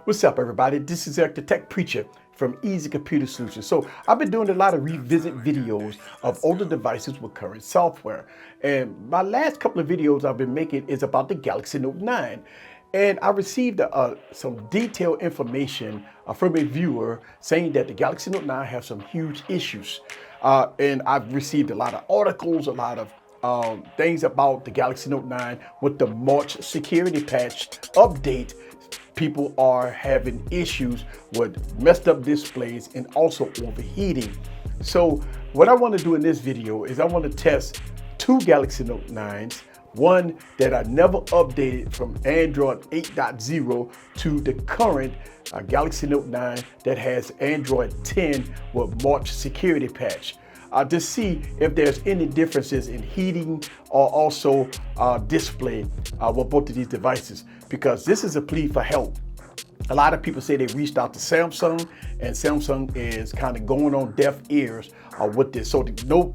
What's up, everybody? This is Eric the Tech Preacher from AskEazyComputerSolutions. So I've been doing a lot of revisit videos of older devices with current software. And my last couple of videos I've been making is about the Galaxy Note 9. And I received some detailed information from a viewer saying that the Galaxy Note 9 has some huge issues. And I've received a lot of articles, a lot of things about the Galaxy Note 9 with the March security patch update. People are having issues with messed up displays and also overheating. So what I want to do in this video is I want to test two Galaxy Note 9s, one that I never updated from Android 8.0 to the current Galaxy Note 9 that has Android 10 with March security patch. To see if there's any differences in heating or also display with both of these devices, because this is a plea for help. A lot of people say they reached out to Samsung, and Samsung is kind of going on deaf ears with this. So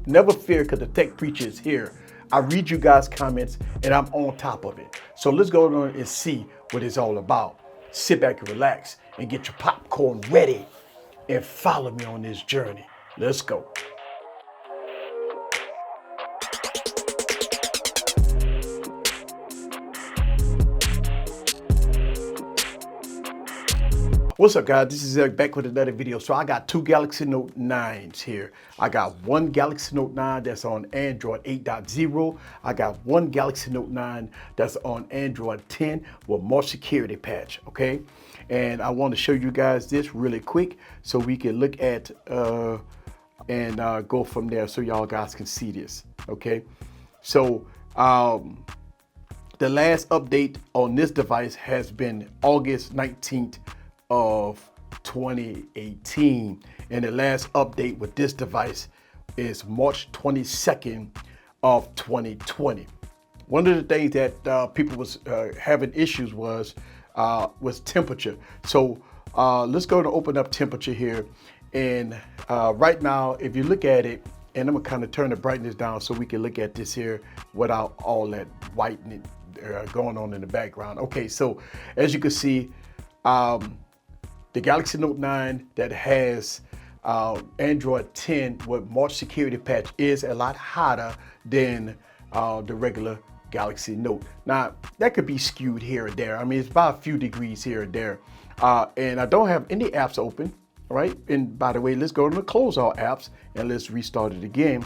never fear, because the Tech Preacher is here. I read you guys' comments and I'm on top of it. So let's go on and see what it's all about. Sit back and relax and get your popcorn ready and follow me on this journey. Let's go. What's up, guys? This is Eric back with another video. So I got two Galaxy Note 9s here. I got one Galaxy Note 9 that's on Android 8.0. I got one Galaxy Note 9 that's on Android 10 with more security patch, okay? And I want to show you guys this really quick so we can look at and go from there so y'all guys can see this, okay? So the last update on this device has been August 19th of 2018, and the last update with this device is March 22nd of 2020. One of the things that people was having issues was temperature. So let's go to open up temperature here, and right now if you look at it, and I'm gonna kind of turn the brightness down so we can look at this here without all that whitening going on in the background. Okay, so as you can see, the Galaxy Note 9 that has Android 10 with March security patch is a lot hotter than the regular Galaxy Note. Now, that could be skewed here or there. I mean, it's about a few degrees here or there. And I don't have any apps open, right? And by the way, let's go to close all apps and let's restart it again.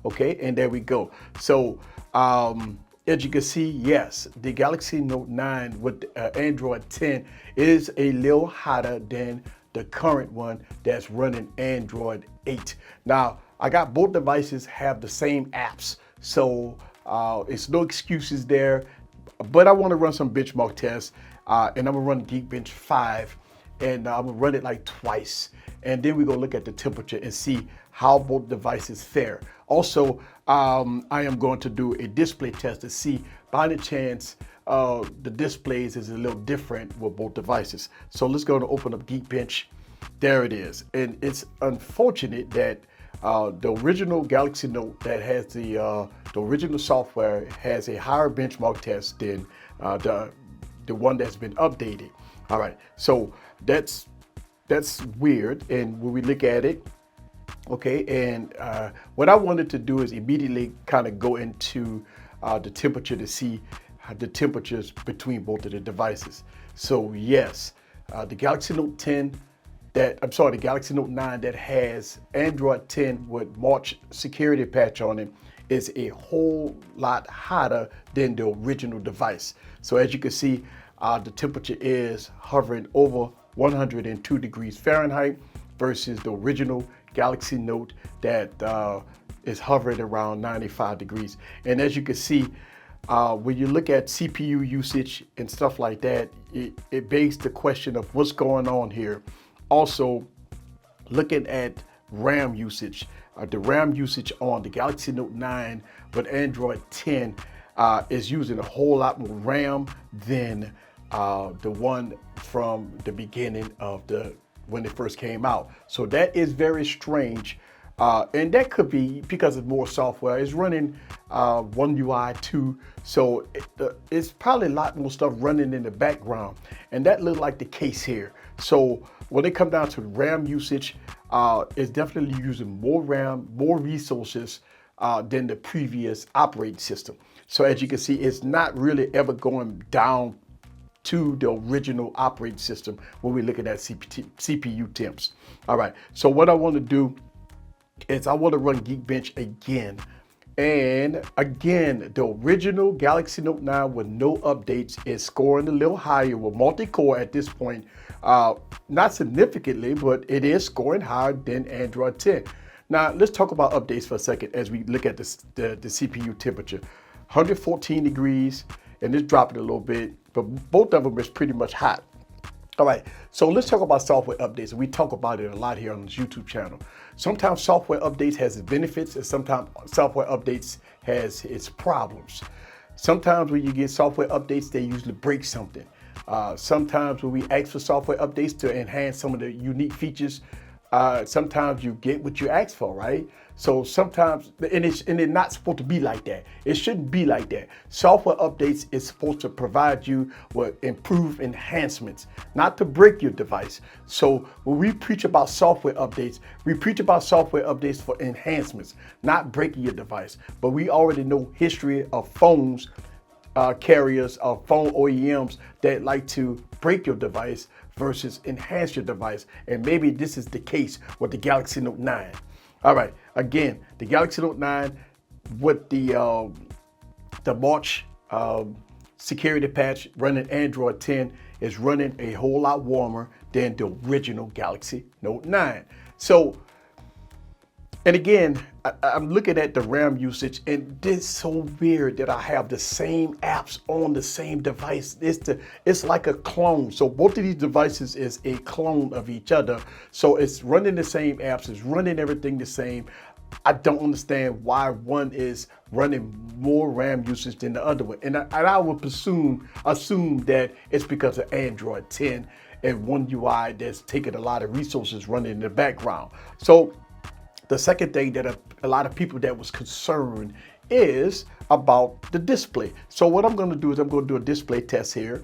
Okay, and there we go. So, as you can see, yes, the Galaxy Note 9 with Android 10 is a little hotter than the current one that's running Android 8. Now, I got both devices have the same apps, so it's no excuses there. But I want to run some benchmark tests, and I'm gonna run Geekbench 5, and I'm gonna run it like twice. And then we're gonna look at the temperature and see how both devices fare. Also, I am going to do a display test to see by any chance the displays is a little different with both devices. So let's go to open up Geekbench. There it is. And it's unfortunate that the original Galaxy Note that has the original software has a higher benchmark test than the one that's been updated. All right, so that's weird. And when we look at it, okay, and what I wanted to do is immediately kind of go into the temperature to see the temperatures between both of the devices. So yes, the Galaxy Note 10 the Galaxy Note 9 that has Android 10 with March security patch on it is a whole lot hotter than the original device. So as you can see, the temperature is hovering over 102 degrees Fahrenheit versus the original Galaxy Note that is hovering around 95 degrees. And as you can see, when you look at CPU usage and stuff like that, it begs the question of what's going on here. Also, looking at RAM usage, the RAM usage on the Galaxy Note 9 with Android 10 is using a whole lot more RAM than the one from the beginning of when it first came out. So that is very strange And that could be because it's more software. It's running One UI 2, so it's probably a lot more stuff running in the background, and that looks like the case here. So when it comes down to RAM usage, it's definitely using more RAM, more resources than the previous operating system. So as you can see, it's not really ever going down to the original operating system when we look at that CPU temps. All right, so what I want to do is I want to run Geekbench again. And again, the original Galaxy Note 9 with no updates is scoring a little higher with multi-core at this point. Not significantly, but it is scoring higher than Android 10. Now, let's talk about updates for a second as we look at the CPU temperature. 114 degrees, and it's dropping a little bit, but both of them is pretty much hot. All right, so let's talk about software updates. We talk about it a lot here on this YouTube channel. Sometimes software updates has its benefits, and sometimes software updates has its problems. Sometimes when you get software updates, they usually break something. Sometimes when we ask for software updates to enhance some of the unique features, sometimes you get what you ask for, right? So sometimes, and it's not supposed to be like that. It shouldn't be like that. Software updates is supposed to provide you with improved enhancements, not to break your device. So when we preach about software updates, we preach about software updates for enhancements, not breaking your device. But we already know history of phones, carriers or phone OEMs that like to break your device versus enhance your device. And maybe this is the case with the Galaxy Note 9. All right, again, the Galaxy Note 9 with the March security patch running Android 10 is running a whole lot warmer than the original Galaxy Note 9. So, and again, I'm looking at the RAM usage, and it's so weird that I have the same apps on the same device. It's like a clone. So both of these devices is a clone of each other. So it's running the same apps, it's running everything the same. I don't understand why one is running more RAM usage than the other one. And I would assume that it's because of Android 10 and One UI that's taking a lot of resources running in the background. So the second thing that a lot of people that was concerned is about the display. So what I'm going to do is I'm going to do a display test here.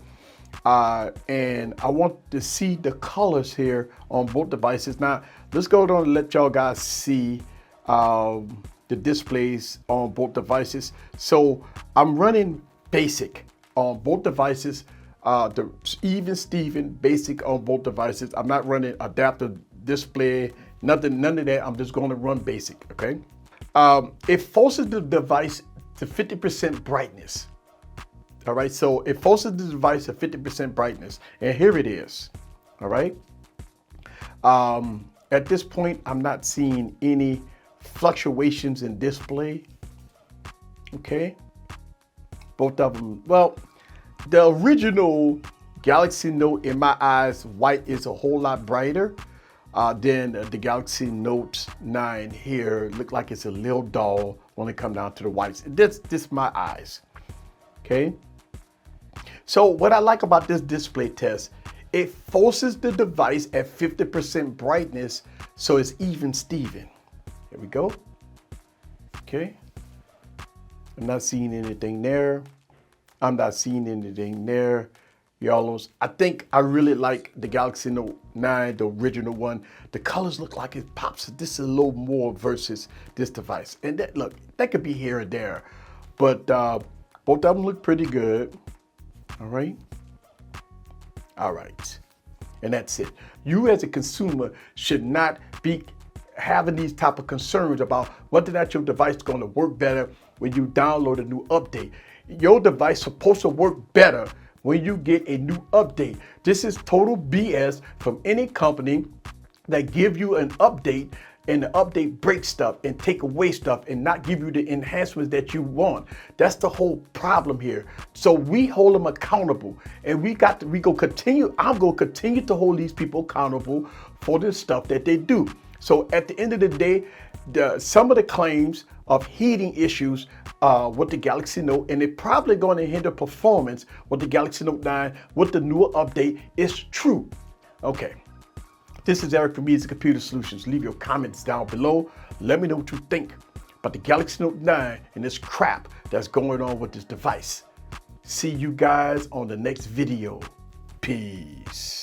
And I want to see the colors here on both devices. Now, let's go down and let y'all guys see the displays on both devices. So I'm running basic on both devices, the even Steven basic on both devices. I'm not running adaptive display, none of that. I'm just going to run basic, okay? It forces the device to 50% brightness. All right, so it forces the device to 50% brightness, and here it is. All right. At this point, I'm not seeing any fluctuations in display. Okay. Both of them. Well, the original Galaxy Note, in my eyes, white is a whole lot brighter than the Galaxy Note 9 here. Look like it's a little dull when it comes down to the whites. This my eyes. Okay. So what I like about this display test, it forces the device at 50% brightness, so it's even Steven. Here we go. Okay. I'm not seeing anything there. I'm not seeing anything there. Y'all, I think I really like the Galaxy Note 9, the original one. The colors look like it pops this a little more versus this device. And that, look, that could be here or there. But both of them look pretty good. All right. All right. And that's it. You as a consumer should not be having these type of concerns about whether or not your device is going to work better when you download a new update. Your device is supposed to work better when you get a new update. This is total BS from any company that give you an update and the update break stuff and take away stuff and not give you the enhancements that you want. That's the whole problem here. So we hold them accountable, and I'm gonna continue to hold these people accountable for the stuff that they do. So at the end of the day, some of the claims of heating issues with the Galaxy Note, and they're probably going to hinder performance with the Galaxy Note 9 with the newer update, is true. Okay. This is Eric from Easy Computer Solutions. Leave your comments down below. Let me know what you think about the Galaxy Note 9 and this crap that's going on with this device. See you guys on the next video. Peace.